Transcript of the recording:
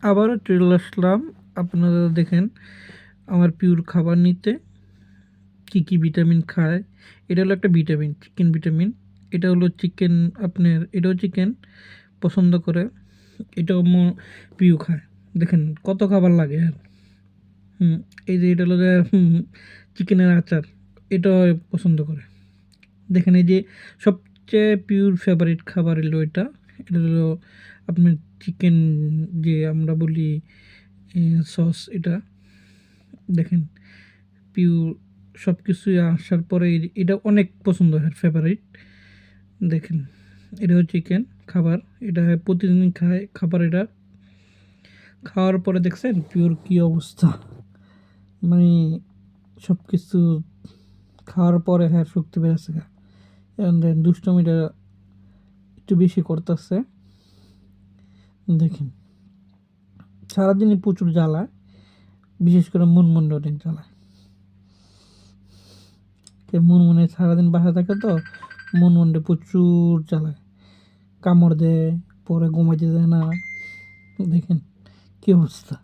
আবারও চলে আসলাম আপনারা দেখেন আমার পিওর খাবার নিতে। কি কি ভিটামিন খায়, এটা হলো একটা ভিটামিন, চিকেন ভিটামিন। এটা হলো চিকেন, আপনার এটাও চিকেন পছন্দ করে, এটাও পিউ খায়। দেখেন কত খাবার লাগে আর। হুম, এই যে এটা হলো যে চিকেনের আচার, এটাও পছন্দ করে। দেখেন এই যে সবচেয়ে পিওর ফেভারিট খাবার হলো এটা। এটা হলো আপনার চিকেন, যে আমরা বলি সস, এটা দেখেন পিওর সব কিছুই আসার পরে এটা অনেক পছন্দ হয়, ফেভারিট। দেখেন এটা হচ্ছে চিকেন খাবার, এটা প্রতিদিন খায় খাবার। এটা খাওয়ার পরে দেখছেন পিওর কী অবস্থা, মানে সব কিছু খাওয়ার পরে হ্যাঁ শক্তি বেড়েছে। এখন দেখেন দুষ্টমিটা একটু বেশি করতেছে। দেখেন সারাদিনই প্রচুর জ্বালায়, বিশেষ করে মুনমুন্ডে অনেক জ্বালায়। মুনমুনে সারাদিন বাসা থাকে তো, মুনমুন্ডে প্রচুর জ্বালায়, কামড় দেয়, পরে ঘুমাইতে দেয় না। দেখেন কী অবস্থা।